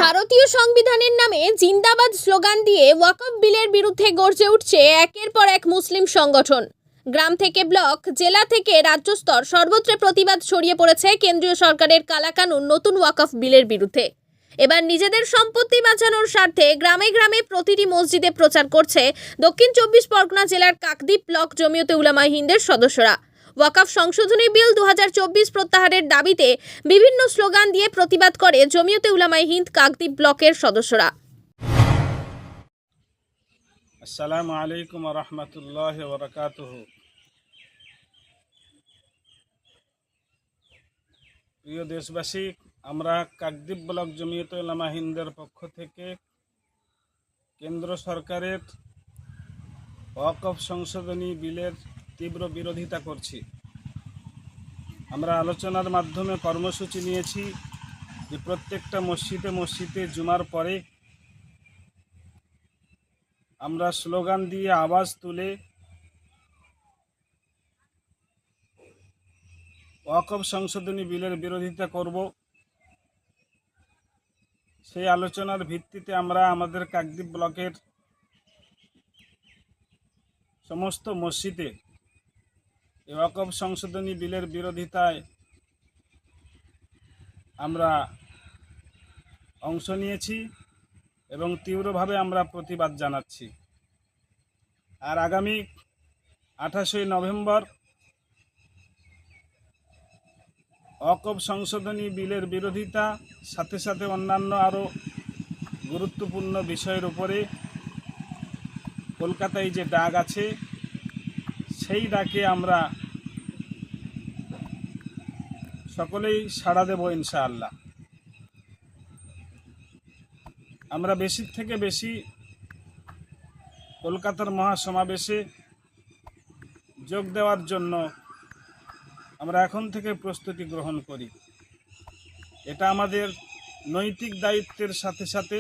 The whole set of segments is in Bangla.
ভারতীয় সংবিধানের নামে জিন্দাবাদ স্লোগান দিয়ে ওয়াকফ বিলের বিরুদ্ধে গর্জে উঠছে একের পর এক মুসলিম সংগঠন। গ্রাম থেকে ব্লক, জেলা থেকে রাজ্য স্তর সর্বত্র প্রতিবাদ ছড়িয়ে পড়েছে কেন্দ্রীয় সরকারের কালাকানুন নতুন ওয়াকফ বিলের বিরুদ্ধে। এবার নিজেদের সম্পত্তি বাঁচানোর স্বার্থে গ্রামে গ্রামে প্রতিটি মসজিদে প্রচার করছে দক্ষিণ 24 পরগনা জেলার কাকদ্বীপ ব্লক জমিয়তে উলামায়ে হিন্দের সদস্যরা। ওয়াকফ সংশোধনী বিল 2024 প্রত্যাহারের দাবিতে বিভিন্ন স্লোগান দিয়ে প্রতিবাদ করে জমিয়তে উলামায়ে হিন্দ কাকদ্বীপ ব্লকের সদস্যরা। আসসালামু আলাইকুম ওয়া রাহমাতুল্লাহি ওয়া বারাকাতুহু। প্রিয় দেশবাসী, আমরা কাকদ্বীপ ব্লক জমিয়তে উলামায়ে হিন্দের পক্ষ থেকে কেন্দ্র সরকারের ওয়াকফ সংশোধনী বিলের তীব্র বিরোধিতা করছি। আমরা আলোচনার মাধ্যমে কর্মসূচি নিয়েছি যে প্রত্যেকটা মসজিদে জুমার পরে আমরা স্লোগান দিয়ে আওয়াজ তুলে ওয়াকফ সংশোধনী বিলের বিরোধিতা করব। সেই আলোচনার ভিত্তিতে আমরা আমাদের কাকদ্বীপ ব্লকের সমস্ত মসজিদে ওয়াকফ সংশোধনী বিলের বিরোধিতায় আমরা অংশ নিয়েছি এবং তীব্রভাবে আমরা প্রতিবাদ জানাচ্ছি। আর আগামী 28 নভেম্বর ওয়াকফ সংশোধনী বিলের বিরোধিতা সাথে সাথে অন্যান্য আরও গুরুত্বপূর্ণ বিষয়ের উপরে কলকাতায় যে ডাক আছে সেই ডাকে আমরা সকলেই সাড়া দেব ইনশাআল্লাহ। আমরা বেশি থেকে বেশি কলকাতার মহাসমাবেশে যোগ দেওয়ার জন্য আমরা এখন থেকে প্রস্তুতি গ্রহণ করি। এটা আমাদের নৈতিক দায়িত্বের সাথে সাথে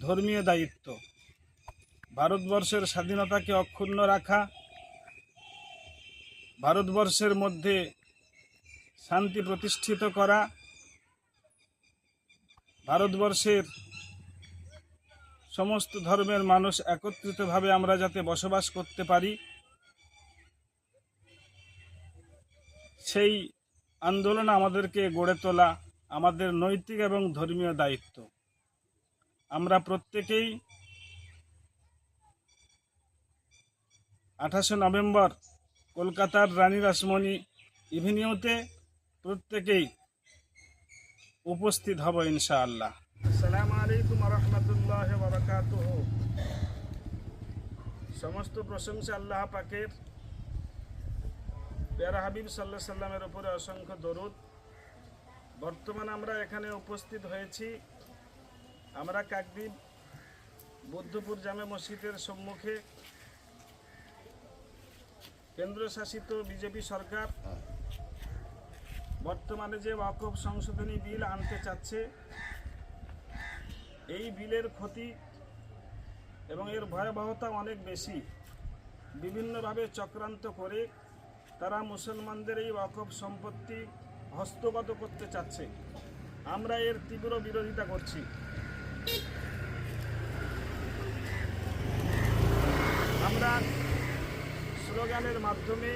ধর্মীয় দায়িত্ব। ভারতবর্ষের স্বাধীনতাকে অক্ষুণ্ণ রাখা, ভারতবর্ষের মধ্যে শান্তি প্রতিষ্ঠিত করা, ভারতবর্ষের সমস্ত ধর্মের মানুষ একত্রিতভাবে আমরা যাতে বসবাস করতে পারি, সেই আন্দোলন আমাদেরকে গড়ে তোলা আমাদের নৈতিক এবং ধর্মীয় দায়িত্ব। আমরা প্রত্যেকেই 28 নভেম্বর কলকাতার রানী রাসমণি এভিনিউতে প্রত্যেকেই উপস্থিত হব ইনশাআল্লাহ। আসসালামু আলাইকুম ওয়া রাহমাতুল্লাহি ওয়া বারাকাতুহু। সমস্ত প্রশংসা আল্লাহ পাকের। প্যারা হাবিব সাল্লাল্লাহু আলাইহি সাল্লামের উপরে অসংখ্য দরুদ। বর্তমানে আমরা এখানে উপস্থিত হয়েছি, আমরা কাকদ্বীপ বুদ্ধপুর জামে মসজিদের সম্মুখে কেন্দ্রশাসিত বিজেপি সরকার বর্তমানে যে ওয়াকফ সংশোধনী বিল আনতে চাচ্ছে, এই বিলের ক্ষতি এবং এর ভয়াবহতা অনেক বেশি। বিভিন্নভাবে চক্রান্ত করে তারা মুসলমানদের এই ওয়াকফ সম্পত্তি হস্তগত করতে চাচ্ছে। আমরা এর তীব্র বিরোধিতা করছি। আমরা স্লোগানের মাধ্যমে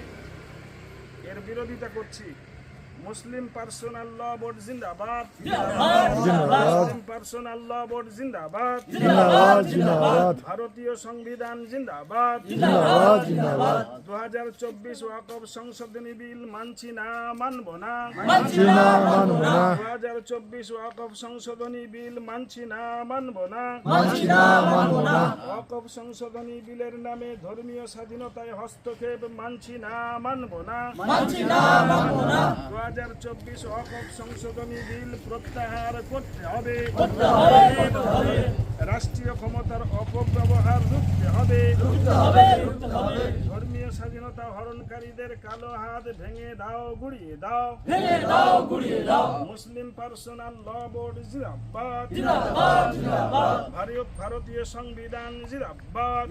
এর বিরোধিতা করছি। মুসলিম পার্সোনাল ল বোর্ড জিন্দাবাদ, মুসলিম পার্সোনাল ল বোর্ড জিন্দাবাদ, ভারতীয় সংবিধান জিন্দাবাদ। 2024 ওয়াকফ সংশোধনী বিল মানছি না, মানব না। 2024 ওয়াকফ সংশোধনী বিল মানছি না, মানব না। ওয়াকফ সংশোধনী বিলের নামে ধর্মীয় স্বাধীনতায় হস্তক্ষেপ মানছি না, মানব না। 2024 ওয়াকফ সংশোধনী বিল প্রত্যাহার করতে হবে। রাষ্ট্রীয় ক্ষমতার অপব্যবহার রুখতে হবে। ধর্মীয় স্বাধীনতা হরণকারীদের কালো হাত ভেঙে দাও, গুড়িয়ে দাও। মুসলিম পার্সোনাল ল বোর্ড জিন্দাবাদ, ভারতীয় সংবিধান জিন্দাবাদ।